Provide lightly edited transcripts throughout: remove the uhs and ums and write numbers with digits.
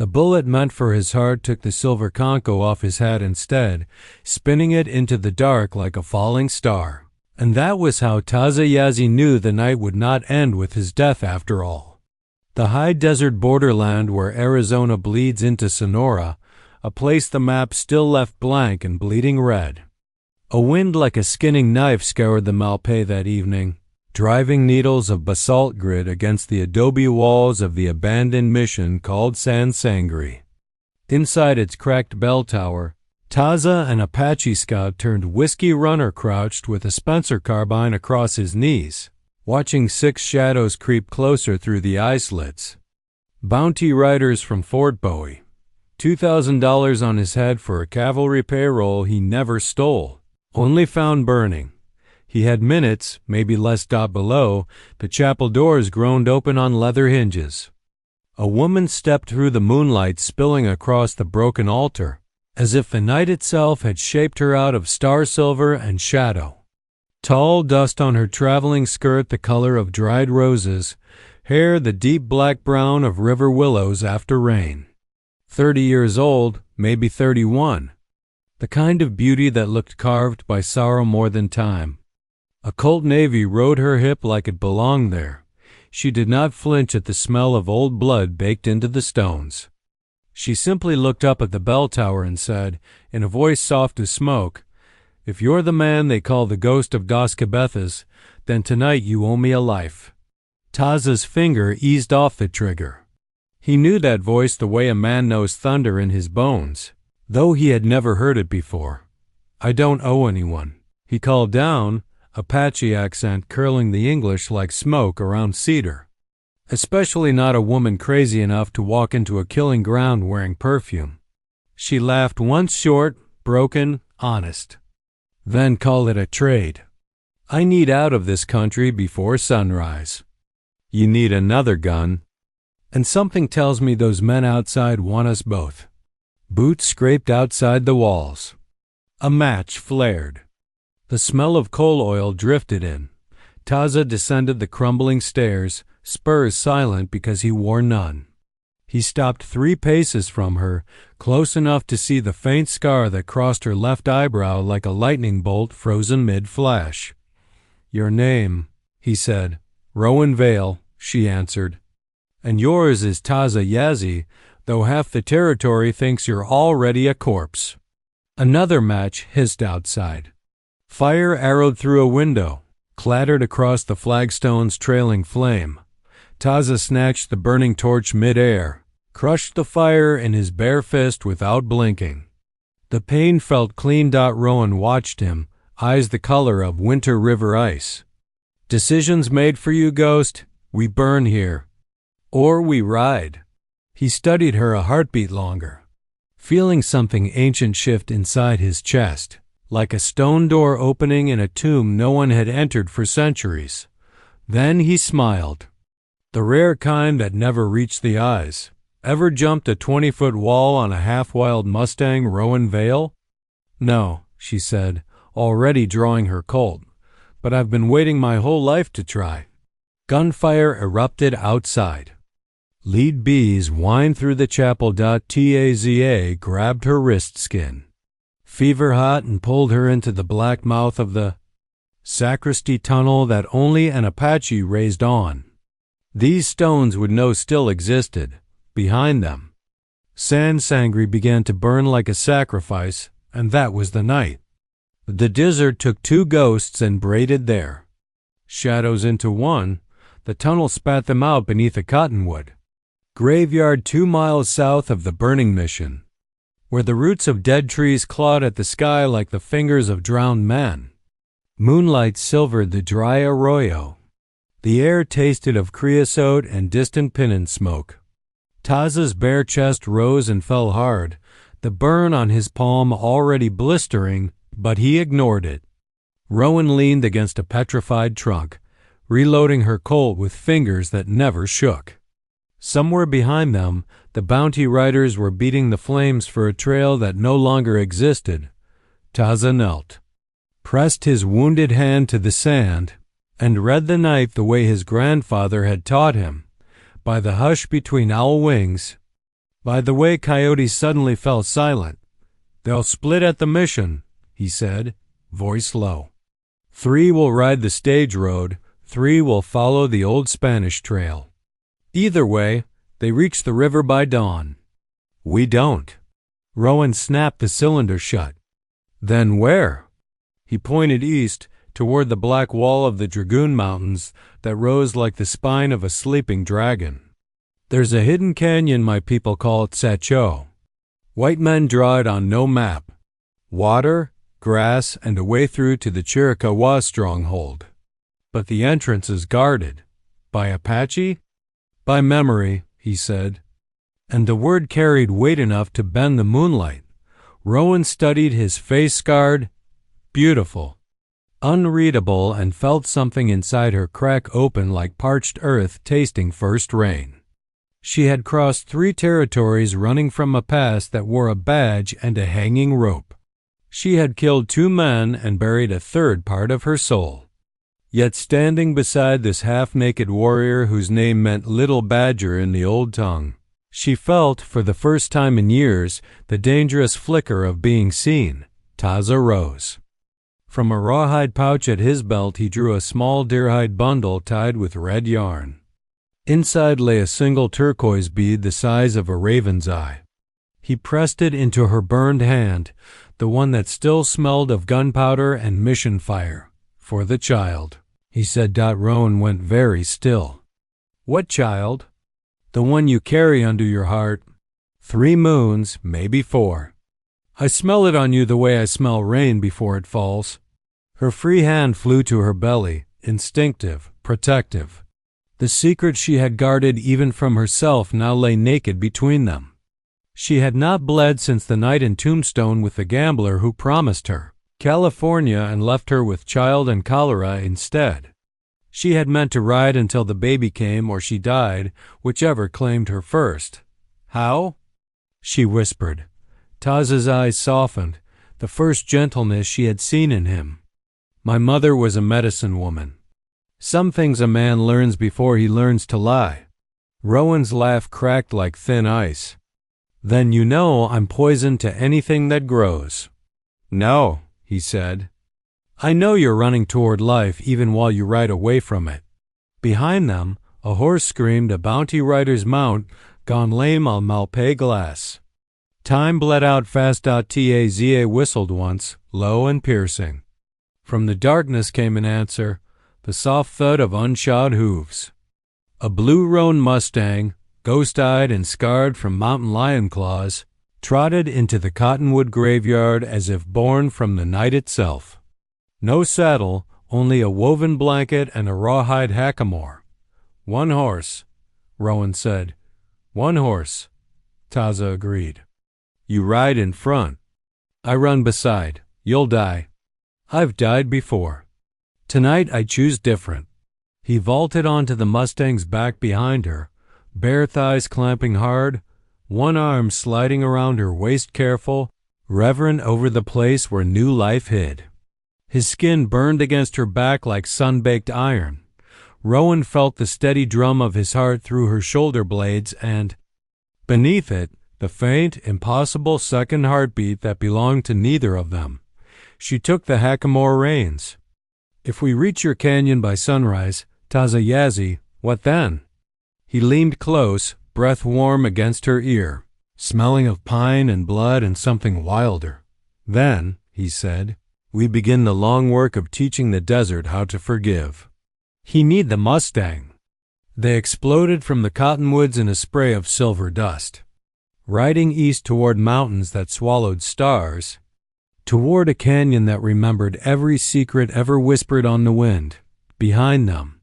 The bullet meant for his heart took the silver concho off his head instead, spinning it into the dark like a falling star. And that was how Taza knew the night would not end with his death after all. The high desert borderland where Arizona bleeds into Sonora, a place the map still left blank and bleeding red. A wind like a skinning knife scoured the Malpais that evening, driving needles of basalt grit against the adobe walls of the abandoned mission called San Sangre. Inside its cracked bell tower, Taza, an Apache scout turned whiskey runner, crouched with a Spencer carbine across his knees, watching 6 shadows creep closer through the eye slits. Bounty riders from Fort Bowie, $2,000 on his head for a cavalry payroll he never stole, only found burning. He had minutes, maybe less. Below, the chapel doors groaned open on leather hinges. A woman stepped through the moonlight spilling across the broken altar, as if the night itself had shaped her out of star silver and shadow. Tall dust on her traveling skirt the color of dried roses, hair the deep black brown of river willows after rain. 30 years old, maybe 31. The kind of beauty that looked carved by sorrow more than time. A Colt Navy rode her hip like it belonged there. She did not flinch at the smell of old blood baked into the stones. She simply looked up at the bell tower and said, in a voice soft as smoke, "If you're the man they call the ghost of Dos Cabezas, then tonight you owe me a life." Taza's finger eased off the trigger. He knew that voice the way a man knows thunder in his bones, though he had never heard it before. "I don't owe anyone," he called down, Apache accent curling the English like smoke around cedar. "Especially not a woman crazy enough to walk into a killing ground wearing perfume." She laughed once short, broken, honest. "Then call it a trade. I need out of this country before sunrise." "You need another gun. And something tells me those men outside want us both." Boots scraped outside the walls. A match flared. The smell of coal oil drifted in. Taza descended the crumbling stairs, spurs silent because he wore none. He stopped 3 paces from her, close enough to see the faint scar that crossed her left eyebrow like a lightning bolt frozen mid-flash. "Your name," he said. "Rowan Vale," she answered. "And yours is Taza Yazzie, though half the territory thinks you're already a corpse." Another match hissed outside. Fire arrowed through a window, clattered across the flagstone's trailing flame. Taza snatched the burning torch mid-air, crushed the fire in his bare fist without blinking. The pain felt clean. Rowan watched him, eyes the color of winter river ice. "Decisions made for you, Ghost. We burn here. Or we ride." He studied her a heartbeat longer, feeling something ancient shift inside his chest, like a stone door opening in a tomb no one had entered for centuries. Then he smiled. The rare kind that never reached the eyes. "Ever jumped a 20-foot wall on a half-wild Mustang, Rowan Vale?" "No," she said, already drawing her Colt, "but I've been waiting my whole life to try." Gunfire erupted outside. Lead bees whined through the chapel. Taza grabbed her wrist skin, fever hot, and pulled her into the black mouth of the sacristy tunnel that only an Apache raised on. These stones would know still existed. Behind them, San Sangre began to burn like a sacrifice, and that was the night. The desert took 2 ghosts and braided there. Shadows into one, the tunnel spat them out beneath a cottonwood. Graveyard 2 miles south of the burning mission, where the roots of dead trees clawed at the sky like the fingers of drowned men. Moonlight silvered the dry arroyo. The air tasted of creosote and distant pinyon smoke. Taza's bare chest rose and fell hard, the burn on his palm already blistering, but he ignored it. Rowan leaned against a petrified trunk, reloading her Colt with fingers that never shook. Somewhere behind them, the bounty riders were beating the flames for a trail that no longer existed. Taza knelt, pressed his wounded hand to the sand, and read the night the way his grandfather had taught him, by the hush between owl wings. By the way, Coyote suddenly fell silent. "They'll split at the mission," he said, voice low. 3 will ride the stage road, 3 will follow the old Spanish trail. Either way, they reach the river by dawn. We don't. Rowan snapped the cylinder shut. Then where? He pointed east, toward the black wall of the Dragoon Mountains that rose like the spine of a sleeping dragon. There's a hidden canyon my people call Tsacho. White men draw it on no map. Water, grass, and a way through to the Chiricahua stronghold. But the entrance is guarded. By Apache? By memory, he said. And the word carried weight enough to bend the moonlight. Rowan studied his face scarred, beautiful, unreadable, and felt something inside her crack open like parched earth tasting first rain. She had crossed 3 territories running from a past that wore a badge and a hanging rope. She had killed 2 men and buried a 3rd part of her soul. Yet standing beside this half-naked warrior whose name meant Little Badger in the old tongue, she felt, for the first time in years, the dangerous flicker of being seen. Taza rose. From a rawhide pouch at his belt he drew a small deerhide bundle tied with red yarn. Inside lay a single turquoise bead the size of a raven's eye. He pressed it into her burned hand, the one that still smelled of gunpowder and mission fire. "For the child," he said. Rowan went very still. "What child?" "The one you carry under your heart. 3 moons, maybe 4. I smell it on you the way I smell rain before it falls." Her free hand flew to her belly, instinctive, protective. The secret she had guarded even from herself now lay naked between them. She had not bled since the night in Tombstone with the gambler who promised her California and left her with child and cholera instead. She had meant to ride until the baby came or she died, whichever claimed her first. "How?" she whispered. Taza's eyes softened, the first gentleness she had seen in him. "My mother was a medicine woman. Some things a man learns before he learns to lie." Rowan's laugh cracked like thin ice. "Then you know I'm poison to anything that grows." "No," he said. "I know you're running toward life even while you ride away from it." Behind them, a horse screamed, a bounty rider's mount, gone lame on Malpais glass. Time bled out fast. Taza whistled once, low and piercing. From the darkness came an answer, the soft thud of unshod hooves. A blue roan mustang, ghost-eyed and scarred from mountain lion claws, trotted into the cottonwood graveyard as if born from the night itself. No saddle, only a woven blanket and a rawhide hackamore. "1 horse," Rowan said. "1 horse," Taza agreed. "You ride in front. I run beside. You'll die. I've died before. Tonight I choose different." He vaulted onto the Mustang's back behind her, bare thighs clamping hard, one arm sliding around her waist, careful, reverent over the place where new life hid. His skin burned against her back like sun-baked iron. Rowan felt the steady drum of his heart through her shoulder blades and, beneath it, the faint, impossible second heartbeat that belonged to neither of them. She took the hackamore reins. "If we reach your canyon by sunrise, Taza, what then?" He leaned close, breath warm against her ear, smelling of pine and blood and something wilder. "Then," he said, "we begin the long work of teaching the desert how to forgive." He kneed the Mustang. They exploded from the cottonwoods in a spray of silver dust. Riding east toward mountains that swallowed stars, toward a canyon that remembered every secret ever whispered on the wind. Behind them,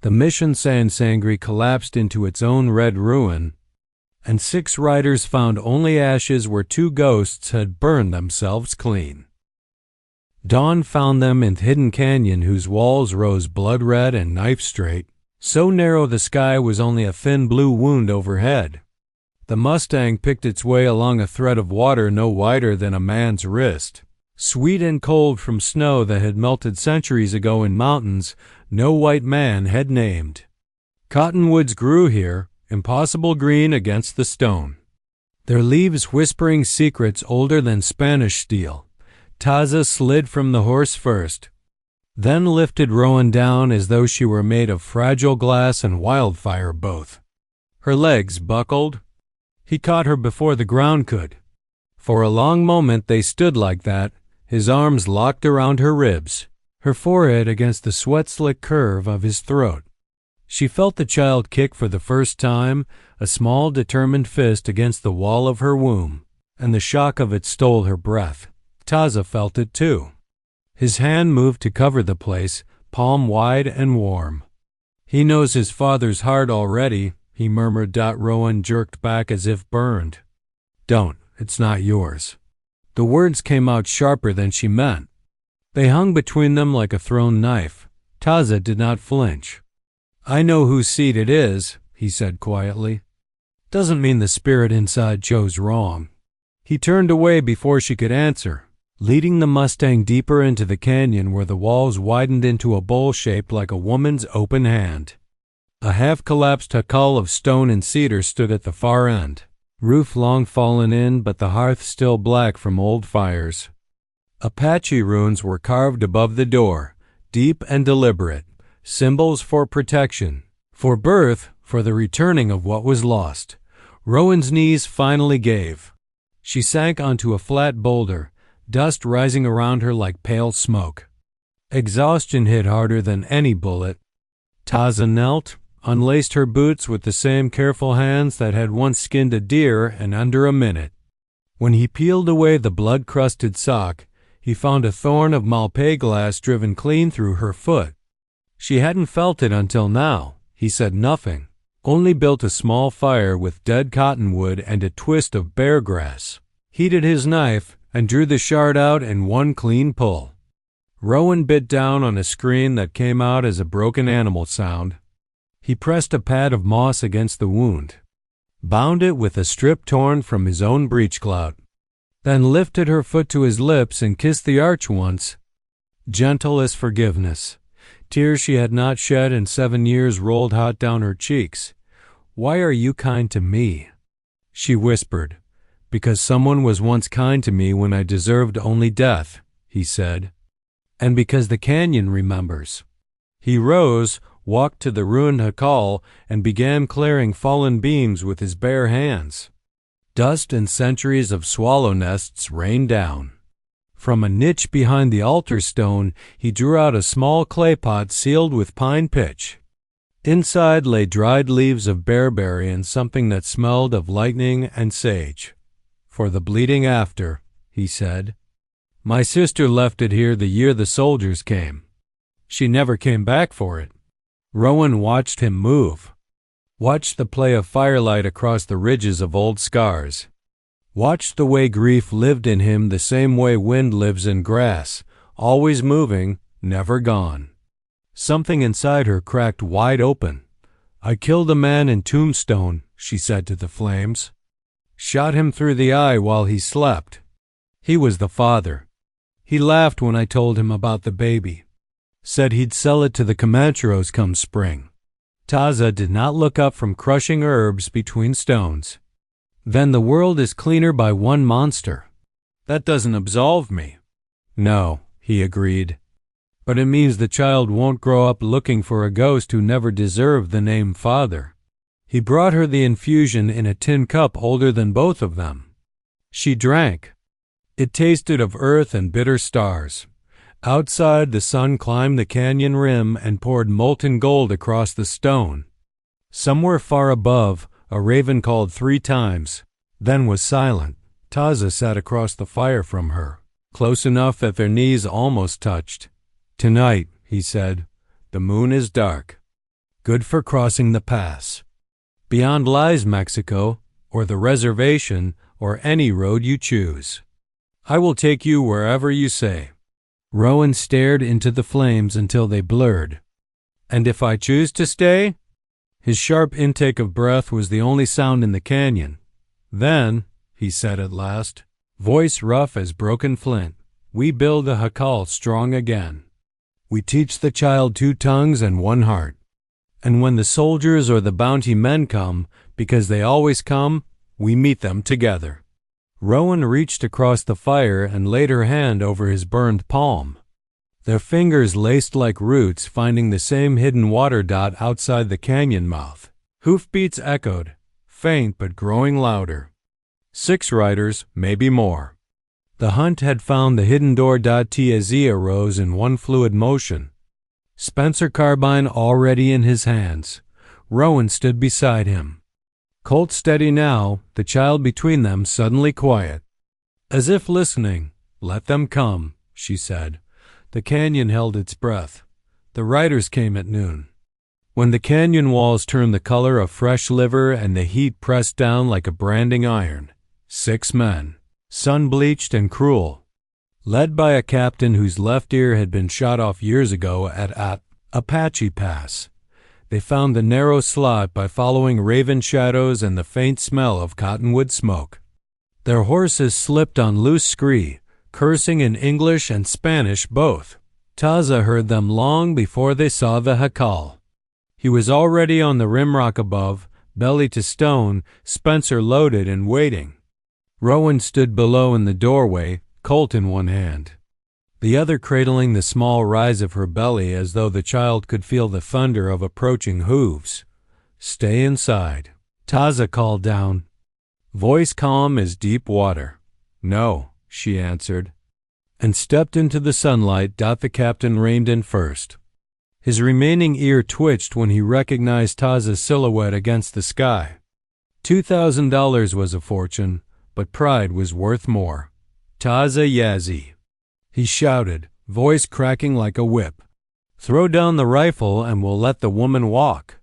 the Mission San Sangre collapsed into its own red ruin, and 6 riders found only ashes where 2 ghosts had burned themselves clean. Dawn found them in the hidden canyon whose walls rose blood-red and knife-straight, so narrow the sky was only a thin blue wound overhead. The Mustang picked its way along a thread of water no wider than a man's wrist, sweet and cold from snow that had melted centuries ago in mountains no white man had named. Cottonwoods grew here, impossible green against the stone. their leaves whispering secrets older than Spanish steel. Taza slid from the horse first, then lifted Rowan down as though she were made of fragile glass and wildfire both. Her legs buckled. He caught her before the ground could. For a long moment they stood like that, his arms locked around her ribs, her forehead against the sweat-slick curve of his throat. She felt the child kick for the first time, a small determined fist against the wall of her womb, and the shock of it stole her breath. Taza felt it too. His hand moved to cover the place, palm wide and warm. "He knows his father's heart already," he murmured. Rowan jerked back as if burned. "Don't, it's not yours." The words came out sharper than she meant. They hung between them like a thrown knife. Taza did not flinch. "I know whose seed it is," he said quietly. "Doesn't mean the spirit inside chose wrong." He turned away before she could answer, leading the Mustang deeper into the canyon where the walls widened into a bowl shaped like a woman's open hand. A half-collapsed jacal of stone and cedar stood at the far end, roof long fallen in but the hearth still black from old fires. Apache runes were carved above the door, deep and deliberate, symbols for protection, for birth, for the returning of what was lost. Rowan's knees finally gave. She sank onto a flat boulder, dust rising around her like pale smoke. Exhaustion hit harder than any bullet. Taza knelt, unlaced her boots with the same careful hands that had once skinned a deer in under a minute. When he peeled away the blood-crusted sock, he found a thorn of Malpais glass driven clean through her foot. She hadn't felt it until now. He said nothing, only built a small fire with dead cottonwood and a twist of bear grass, heated his knife, and drew the shard out in one clean pull. Rowan bit down on a screen that came out as a broken animal sound. He pressed a pad of moss against the wound, bound it with a strip torn from his own breechclout, then lifted her foot to his lips and kissed the arch once, gentle as forgiveness. Tears she had not shed in 7 years rolled hot down her cheeks. "Why are you kind to me?" she whispered. "Because someone was once kind to me when I deserved only death," he said. "And because the canyon remembers." He rose, walked to the ruined jacal, and began clearing fallen beams with his bare hands. Dust and centuries of swallow nests rained down. From a niche behind the altar stone, he drew out a small clay pot sealed with pine pitch. Inside lay dried leaves of bearberry and something that smelled of lightning and sage. "For the bleeding after," he said. "My sister left it here the year the soldiers came. She never came back for it." Rowan watched him move, watched the play of firelight across the ridges of old scars, watched the way grief lived in him the same way wind lives in grass, always moving, never gone. Something inside her cracked wide open. "I killed a man in Tombstone," she said to the flames. "Shot him through the eye while he slept. He was the father. He laughed when I told him about the baby. Said he'd sell it to the Comancheros come spring." Taza did not look up from crushing herbs between stones. "Then the world is cleaner by one monster. That doesn't absolve me." "No," he agreed. "But it means the child won't grow up looking for a ghost who never deserved the name father." He brought her the infusion in a tin cup older than both of them. She drank. It tasted of earth and bitter stars. Outside, the sun climbed the canyon rim and poured molten gold across the stone. Somewhere far above, a raven called 3 times, then was silent. Taza sat across the fire from her, close enough that their knees almost touched. "Tonight," he said, "the moon is dark. Good for crossing the pass. Beyond lies Mexico, or the reservation, or any road you choose. I will take you wherever you say." Rowan stared into the flames until they blurred. "And if I choose to stay?" His sharp intake of breath was the only sound in the canyon. "Then," he said at last, voice rough as broken flint, "we build the jacal strong again. We teach the child 2 tongues and 1 heart. And when the soldiers or the bounty men come, because they always come, we meet them together." Rowan reached across the fire and laid her hand over his burned palm. Their fingers laced like roots, finding the same hidden water dot outside the canyon mouth. Hoofbeats echoed, faint but growing louder. 6 riders, maybe more. The hunt had found the hidden door. Tia rose in one fluid motion. Spencer carbine already in his hands. Rowan stood beside him. Colt steady now, the child between them suddenly quiet. As if listening, "Let them come," she said. The canyon held its breath. The riders came at noon. When the canyon walls turned the color of fresh liver and the heat pressed down like a branding iron, 6 men, sun-bleached and cruel, led by a captain whose left ear had been shot off years ago at Apache Pass. They found the narrow slot by following raven shadows and the faint smell of cottonwood smoke. Their horses slipped on loose scree, cursing in English and Spanish both. Taza heard them long before they saw the jacal. He was already on the rimrock above, belly to stone, Spencer loaded and waiting. Rowan stood below in the doorway, Colt in one hand, the other cradling the small rise of her belly as though the child could feel the thunder of approaching hooves. "Stay inside," Taza called down, voice calm as deep water. "No," she answered, and stepped into the sunlight. The captain reined in first. His remaining ear twitched when he recognized Taza's silhouette against the sky. $2,000 was a fortune, but pride was worth more. "Taza Yazzie," he shouted, voice cracking like a whip. "Throw down the rifle and we'll let the woman walk."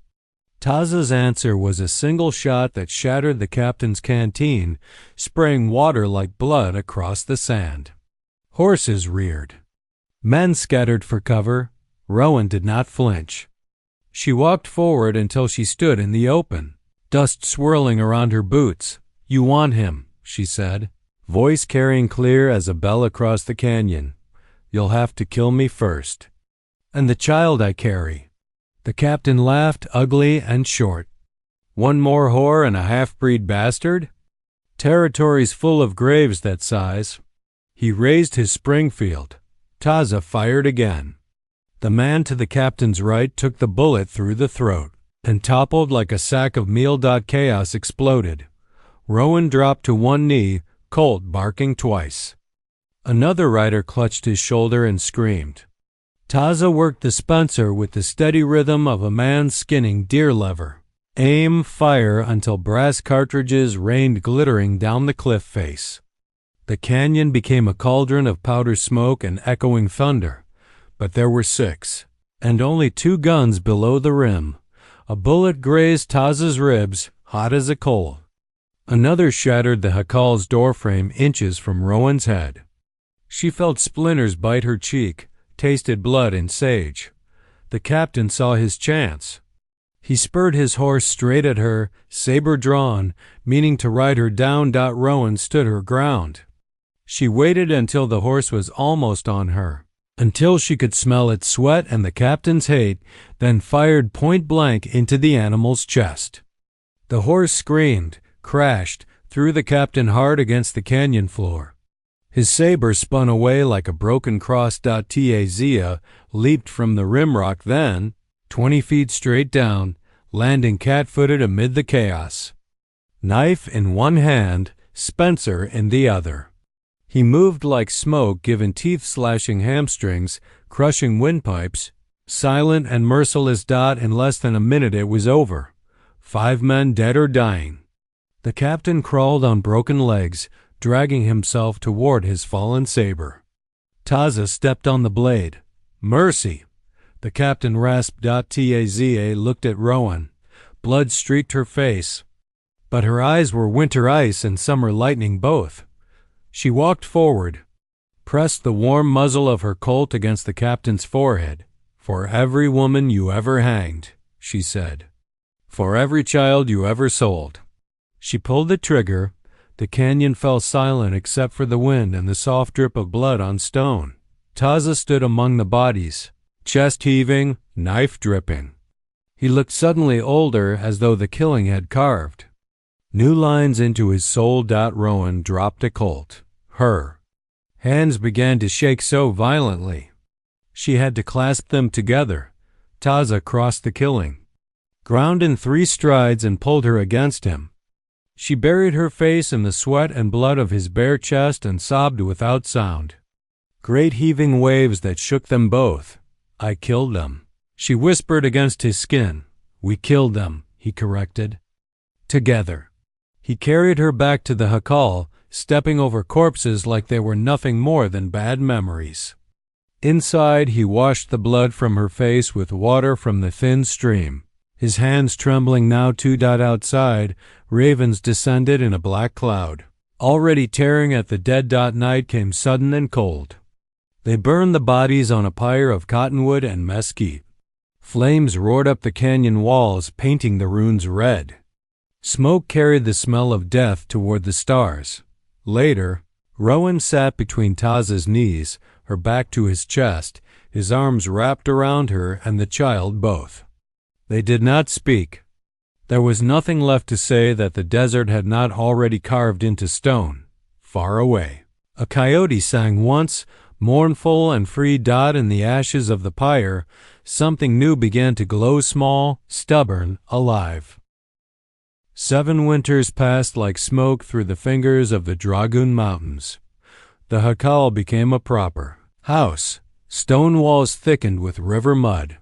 Taza's answer was a single shot that shattered the captain's canteen, spraying water like blood across the sand. Horses reared. Men scattered for cover. Rowan did not flinch. She walked forward until she stood in the open, dust swirling around her boots. "You want him," she said, voice carrying clear as a bell across the canyon. "You'll have to kill me first." "And the child I carry." The captain laughed, ugly and short. "One more whore and a half-breed bastard? Territory's full of graves that size." He raised his Springfield. Taza fired again. The man to the captain's right took the bullet through the throat and toppled like a sack of meal. Chaos exploded. Rowan dropped to one knee, Colt barking twice. Another rider clutched his shoulder and screamed. Taza worked the Spencer with the steady rhythm of a man skinning deer lever. Aim, fire until brass cartridges rained glittering down the cliff face. The canyon became a cauldron of powder smoke and echoing thunder. But there were 6, and only 2 guns below the rim. A bullet grazed Taza's ribs, hot as a coal. Another shattered the jacal's doorframe inches from Rowan's head. She felt splinters bite her cheek, tasted blood and sage. The captain saw his chance. He spurred his horse straight at her, saber drawn, meaning to ride her down. Rowan stood her ground. She waited until the horse was almost on her, until she could smell its sweat and the captain's hate, then fired point blank into the animal's chest. The horse screamed, crashed, threw the captain hard against the canyon floor. His saber spun away like a broken cross. Taza leaped from the rimrock, then 20 feet straight down, landing cat-footed amid the chaos. Knife in one hand, Spencer in the other. He moved like smoke given teeth-slashing hamstrings, crushing windpipes, silent and merciless. In less than a minute it was over. 5 men dead or dying. The captain crawled on broken legs, dragging himself toward his fallen saber. Taza stepped on the blade. "Mercy!" The captain rasped. Taza looked at Rowan. Blood streaked her face, but her eyes were winter ice and summer lightning both. She walked forward, pressed the warm muzzle of her Colt against the captain's forehead. "For every woman you ever hanged," she said. "For every child you ever sold." She pulled the trigger. The canyon fell silent except for the wind and the soft drip of blood on stone. Taza stood among the bodies, chest heaving, knife dripping. He looked suddenly older, as though the killing had carved. New lines into his soul. Rowan dropped a colt. Her hands began to shake so violently she had to clasp them together. Taza crossed the killing ground in 3 strides and pulled her against him. She buried her face in the sweat and blood of his bare chest and sobbed without sound. Great heaving waves that shook them both. I killed them, she whispered against his skin. We killed them, he corrected. Together. He carried her back to the jacal, stepping over corpses like they were nothing more than bad memories. Inside, he washed the blood from her face with water from the thin stream. His hands trembling now. Outside, ravens descended in a black cloud. Already tearing at the dead. Night came sudden and cold. They burned the bodies on a pyre of cottonwood and mesquite. Flames roared up the canyon walls, painting the ruins red. Smoke carried the smell of death toward the stars. Later, Rowan sat between Taza's knees, her back to his chest, his arms wrapped around her and the child both. They did not speak. There was nothing left to say that the desert had not already carved into stone. Far away, a coyote sang once, mournful and free. In the ashes of the pyre, something new began to glow, small, stubborn, alive. 7 winters passed like smoke through the fingers of the Dragoon Mountains. The jacal became a proper house, stone walls thickened with river mud.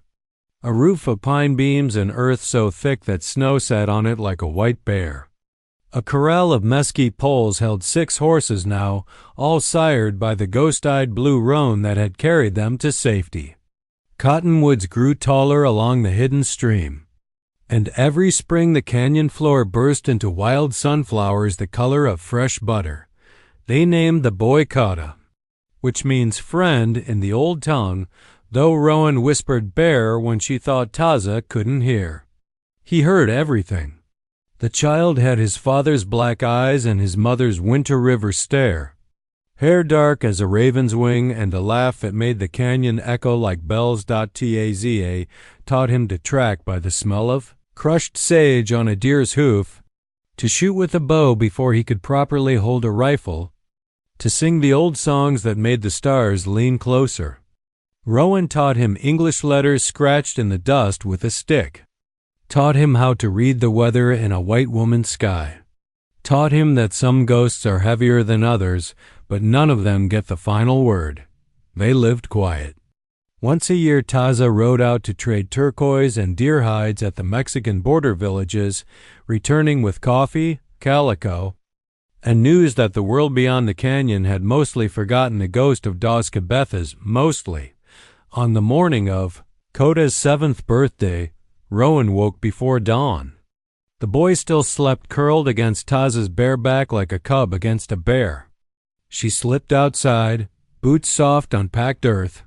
A roof of pine beams and earth so thick that snow sat on it like a white bear. A corral of mesquite poles held 6 horses now, all sired by the ghost-eyed blue roan that had carried them to safety. Cottonwoods grew taller along the hidden stream, and every spring the canyon floor burst into wild sunflowers the color of fresh butter. They named the boy Kata, which means friend in the old tongue, though Rowan whispered bear when she thought Taza couldn't hear. He heard everything. The child had his father's black eyes and his mother's winter river stare, hair dark as a raven's wing, and a laugh that made the canyon echo like bells. Taza taught him to track by the smell of crushed sage on a deer's hoof, to shoot with a bow before he could properly hold a rifle, to sing the old songs that made the stars lean closer. Rowan taught him English letters scratched in the dust with a stick, taught him how to read the weather in a white woman's sky, taught him that some ghosts are heavier than others, but none of them get the final word. They lived quiet. Once a year Taza rode out to trade turquoise and deer hides at the Mexican border villages, returning with coffee, calico, and news that the world beyond the canyon had mostly forgotten the ghost of Dos Cabezas. Mostly. On the morning of Kota's 7th birthday, Rowan woke before dawn. The boy still slept curled against Taza's bare back like a cub against a bear. She slipped outside, boots soft on packed earth,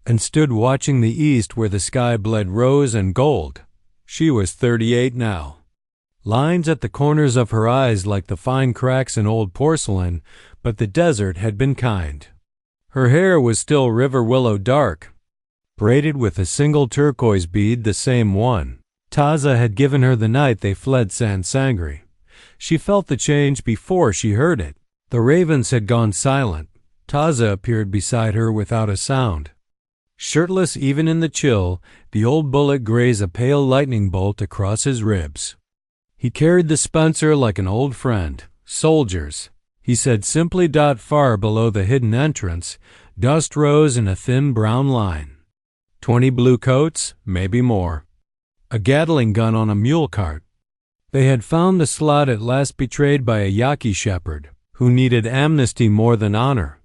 and stood watching the east where the sky bled rose and gold. She was 38 now. Lines at the corners of her eyes like the fine cracks in old porcelain, but the desert had been kind. Her hair was still river willow dark, braided with a single turquoise bead, the same one Taza had given her the night they fled San Sangre. She felt the change before she heard it. The ravens had gone silent. Taza appeared beside her without a sound. Shirtless even in the chill, the old bullet grazed a pale lightning bolt across his ribs. He carried the Spencer like an old friend. Soldiers, he said simply. Far below the hidden entrance, dust rose in a thin brown line. 20 blue coats, maybe more. A Gatling gun on a mule cart. They had found the slot at last betrayed by a Yaqui shepherd, who needed amnesty more than honor.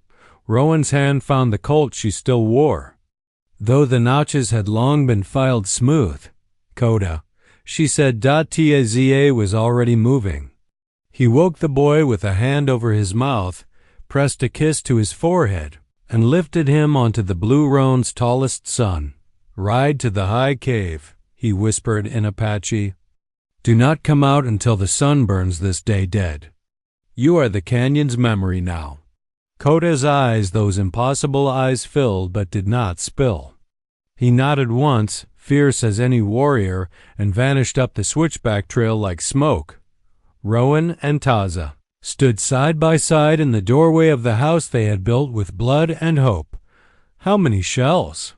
Rowan's hand found the colt she still wore, though the notches had long been filed smooth. Kota, she said. Taza was already moving. He woke the boy with a hand over his mouth, pressed a kiss to his forehead, and lifted him onto the Blue Roan's tallest son. Ride to the high cave, he whispered in Apache. Do not come out until the sun burns this day dead. You are the canyon's memory now. Kota's eyes, those impossible eyes, filled but did not spill. He nodded once, fierce as any warrior, and vanished up the switchback trail like smoke. Rowan and Taza stood side by side in the doorway of the house they had built with blood and hope. "How many shells?"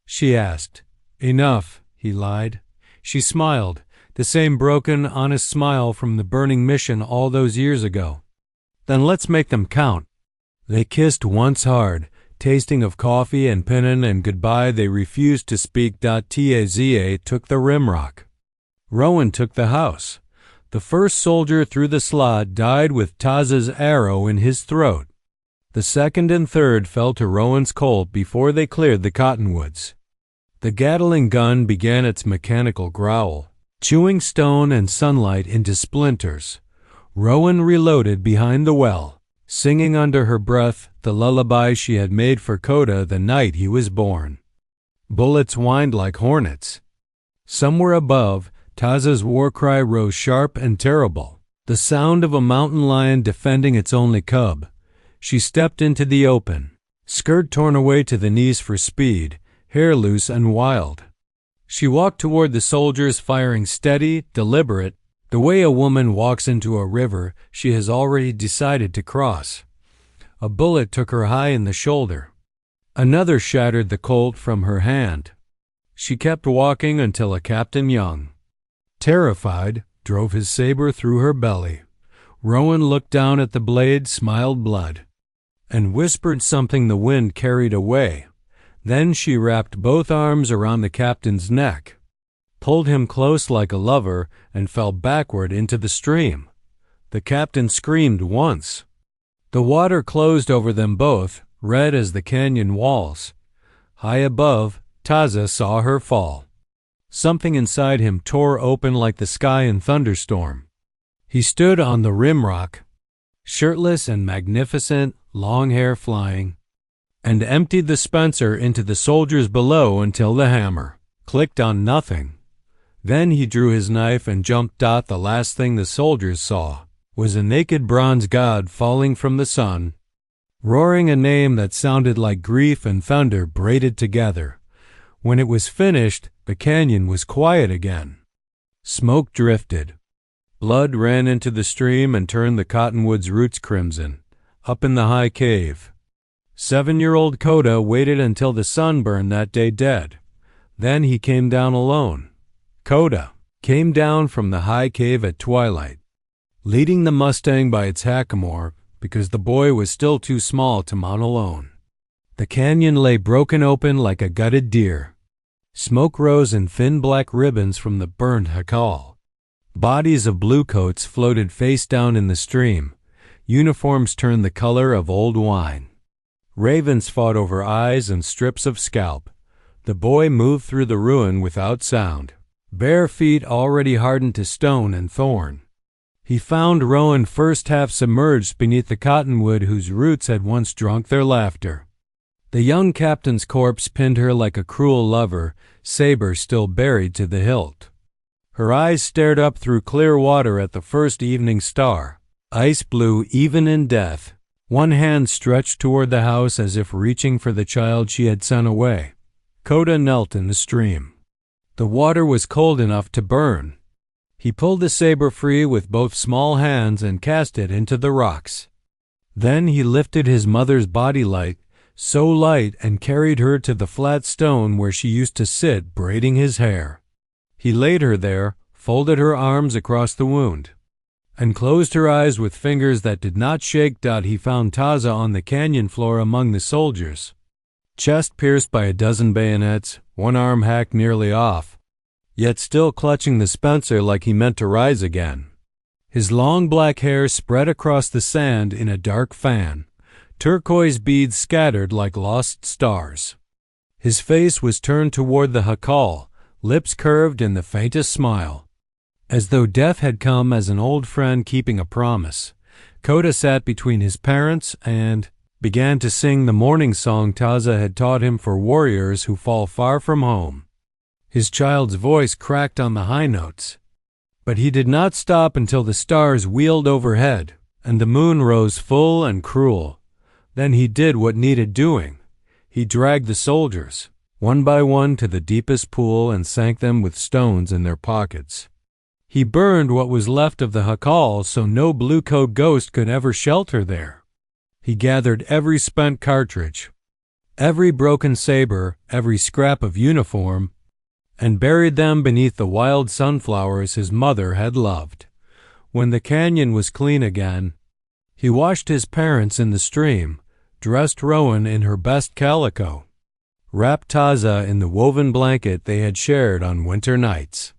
she asked. "Enough," he lied. She smiled, the same broken, honest smile from the burning mission all those years ago. "Then let's make them count." They kissed once hard, tasting of coffee and pennon, and goodbye they refused to speak. Taza took the rimrock. Rowan took the house. The first soldier through the slot died with Taza's arrow in his throat. The second and third fell to Rowan's Colt before they cleared the cottonwoods. The Gatling gun began its mechanical growl, chewing stone and sunlight into splinters. Rowan reloaded behind the well, singing under her breath the lullaby she had made for Coda the night he was born. Bullets whined like hornets. Somewhere above, Taza's war cry rose sharp and terrible, the sound of a mountain lion defending its only cub. She stepped into the open, skirt torn away to the knees for speed, hair loose and wild. She walked toward the soldiers, firing steady, deliberate, the way a woman walks into a river she has already decided to cross. A bullet took her high in the shoulder. Another shattered the Colt from her hand. She kept walking until a Captain Young, terrified, drove his saber through her belly. Rowan looked down at the blade, smiled blood, and whispered something the wind carried away. Then she wrapped both arms around the captain's neck, pulled him close like a lover, and fell backward into the stream. The captain screamed once. The water closed over them both, red as the canyon walls. High above, Taza saw her fall. Something inside him tore open like the sky in thunderstorm. He stood on the rimrock, shirtless and magnificent, long hair flying, and emptied the Spencer into the soldiers below until the hammer clicked on nothing. Then he drew his knife and jumped. The last thing the soldiers saw was a naked bronze god falling from the sun, roaring a name that sounded like grief and thunder braided together. When it was finished, the canyon was quiet again. Smoke drifted. Blood ran into the stream and turned the cottonwood's roots crimson. Up in the high cave, 7-year-old Coda waited until the sun burned that day dead. Then he came down alone. Coda came down from the high cave at twilight, leading the Mustang by its hackamore because the boy was still too small to mount alone. The canyon lay broken open like a gutted deer. Smoke rose in thin black ribbons from the burned jacal. Bodies of bluecoats floated face down in the stream. Uniforms turned the color of old wine. Ravens fought over eyes and strips of scalp. The boy moved through the ruin without sound, bare feet already hardened to stone and thorn. He found Rowan first half submerged beneath the cottonwood whose roots had once drunk their laughter. The young captain's corpse pinned her like a cruel lover, saber still buried to the hilt. Her eyes stared up through clear water at the first evening star, ice blue even in death. One hand stretched toward the house as if reaching for the child she had sent away. Coda knelt in the stream. The water was cold enough to burn. He pulled the saber free with both small hands and cast it into the rocks. Then he lifted his mother's body light, so light, and carried her to the flat stone where she used to sit braiding his hair. He laid her there, folded her arms across the wound, and closed her eyes with fingers that did not shake. He found Taza on the canyon floor among the soldiers, chest pierced by a dozen bayonets, one arm hacked nearly off, yet still clutching the Spencer like he meant to rise again. His long black hair spread across the sand in a dark fan, turquoise beads scattered like lost stars. His face was turned toward the jacal, lips curved in the faintest smile, as though death had come as an old friend keeping a promise. Coda sat between his parents and began to sing the morning song Taza had taught him for warriors who fall far from home. His child's voice cracked on the high notes, but he did not stop until the stars wheeled overhead and the moon rose full and cruel. Then he did what needed doing. He dragged the soldiers, one by one, to the deepest pool and sank them with stones in their pockets. He burned what was left of the jacal so no blue-coat ghost could ever shelter there. He gathered every spent cartridge, every broken saber, every scrap of uniform, and buried them beneath the wild sunflowers his mother had loved. When the canyon was clean again, he washed his parents in the stream, dressed Rowan in her best calico, wrapped Taza in the woven blanket they had shared on winter nights.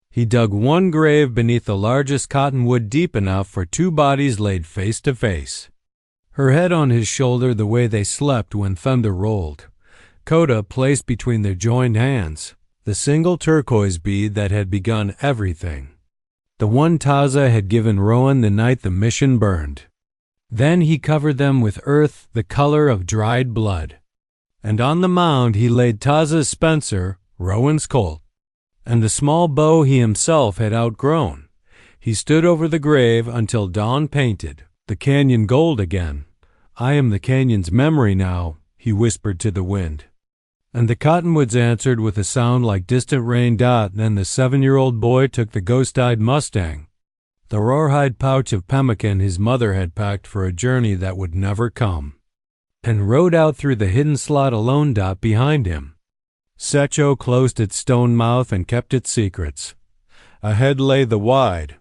He dug one grave beneath the largest cottonwood deep enough for two bodies laid face to face, her head on his shoulder the way they slept when thunder rolled, Coda placed between their joined hands, the single turquoise bead that had begun everything, the one Taza had given Rowan the night the mission burned. Then he covered them with earth the color of dried blood, and on the mound he laid Taza's Spencer, Rowan's Colt, and the small bow he himself had outgrown. He stood over the grave until dawn painted the canyon gold again. "I am the canyon's memory now," he whispered to the wind. And the cottonwoods answered with a sound like distant rain. Then the 7-year-old boy took the ghost-eyed Mustang, the rawhide pouch of pemmican his mother had packed for a journey that would never come, and rode out through the hidden slot alone. Behind him, Secho closed its stone mouth and kept its secrets. Ahead lay the wide,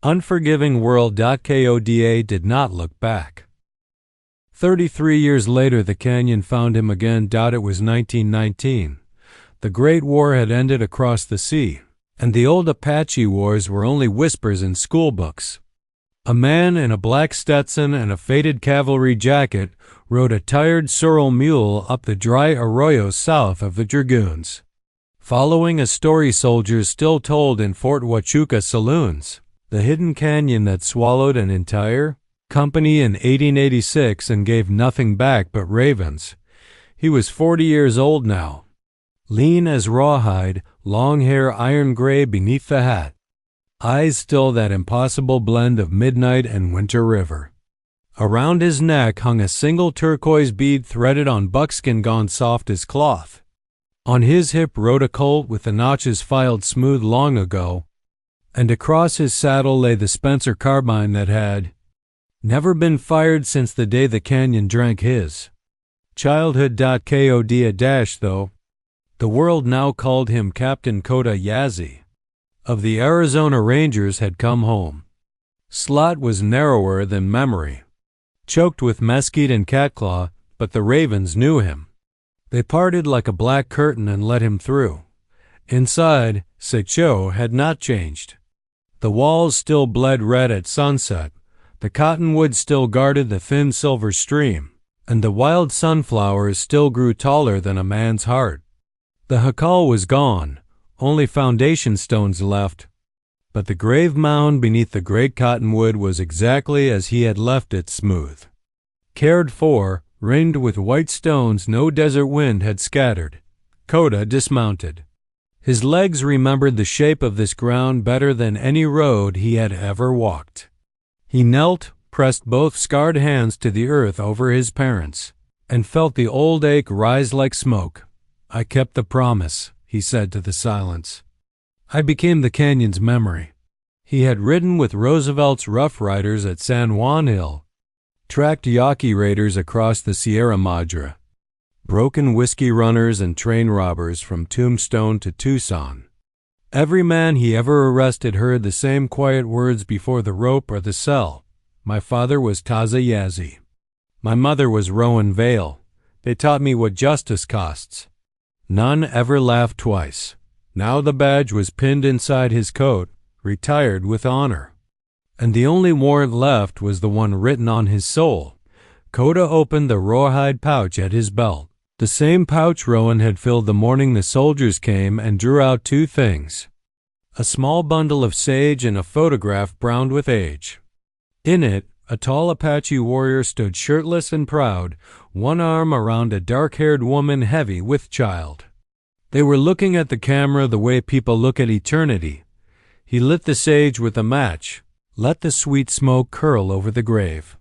unforgiving world. Koda did not look back. 33 years later the canyon found him again. It was 1919. The Great War had ended across the sea, and the old Apache wars were only whispers in schoolbooks. A man in a black Stetson and a faded cavalry jacket rode a tired sorrel mule up the dry arroyo south of the Dragoons, following a story soldiers still told in Fort Huachuca saloons, the hidden canyon that swallowed an entire company in 1886 and gave nothing back but ravens. He was 40 years old now, lean as rawhide, long hair iron gray beneath the hat, eyes still that impossible blend of midnight and winter river. Around his neck hung a single turquoise bead threaded on buckskin gone soft as cloth. On his hip rode a colt with the notches filed smooth long ago, and across his saddle lay the Spencer carbine that had never been fired since the day the canyon drank his childhood. Koda though the world now called him Captain Coda Yazzie of the Arizona Rangers, had come home. Slot was narrower than memory, choked with mesquite and catclaw, but the ravens knew him. They parted like a black curtain and let him through. Inside, Secho had not changed. The walls still bled red at sunset, the cottonwood still guarded the thin silver stream, and the wild sunflowers still grew taller than a man's heart. The jacal was gone, only foundation stones left, but the grave mound beneath the great cottonwood was exactly as he had left it, smooth, cared for, ringed with white stones no desert wind had scattered. Coda dismounted. His legs remembered the shape of this ground better than any road he had ever walked. He knelt, pressed both scarred hands to the earth over his parents, and felt the old ache rise like smoke. "I kept the promise," he said to the silence. "I became the canyon's memory." He had ridden with Roosevelt's Rough Riders at San Juan Hill, tracked Yaqui raiders across the Sierra Madre, broken whiskey runners and train robbers from Tombstone to Tucson. Every man he ever arrested heard the same quiet words before the rope or the cell. "My father was Taza Yazzie. My mother was Rowan Vale. They taught me what justice costs." None ever laughed twice. Now the badge was pinned inside his coat, retired with honor, and the only warrant left was the one written on his soul. Coda opened the rawhide pouch at his belt, the same pouch Rowan had filled the morning the soldiers came, and drew out two things: a small bundle of sage and a photograph browned with age. In it, a tall Apache warrior stood shirtless and proud, one arm around a dark-haired woman heavy with child. They were looking at the camera the way people look at eternity. He lit the sage with a match, let the sweet smoke curl over the grave.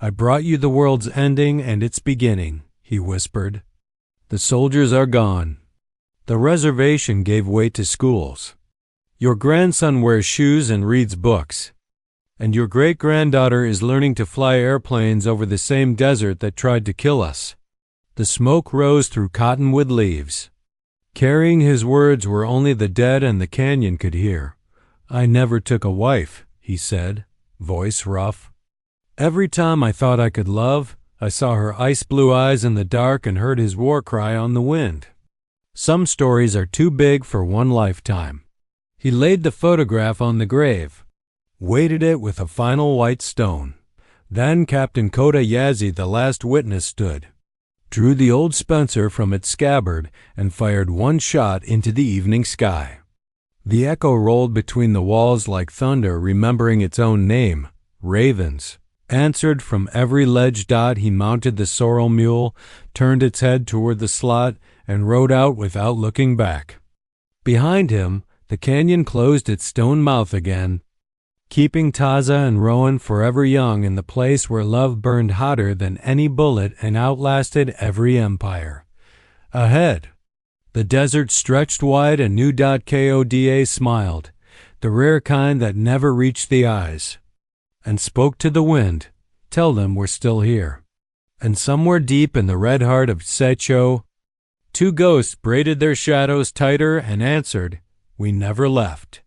"I brought you the world's ending and its beginning," he whispered. "The soldiers are gone. The reservation gave way to schools. Your grandson wears shoes and reads books. And your great-granddaughter is learning to fly airplanes over the same desert that tried to kill us. The smoke rose through cottonwood leaves. Carrying his words where only the dead and the canyon could hear. I never took a wife, he said, voice rough. Every time I thought I could love, I saw her ice-blue eyes in the dark and heard his war cry on the wind. Some stories are too big for one lifetime. He laid the photograph on the grave, weighted it with a final white stone. Then Captain Kota Yazzie, the last witness, stood, drew the old Spencer from its scabbard, and fired one shot into the evening sky. The echo rolled between the walls like thunder, remembering its own name, ravens. Answered from every ledge dot. He mounted the sorrel mule, turned its head toward the slot, and rode out without looking back. Behind him, the canyon closed its stone mouth again, keeping Taza and Rowan forever young in the place where love burned hotter than any bullet and outlasted every empire. Ahead, the desert stretched wide and new Koda smiled, the rare kind that never reached the eyes, and spoke to the wind, tell them we're still here. And somewhere deep in the red heart of Secho, two ghosts braided their shadows tighter and answered, we never left.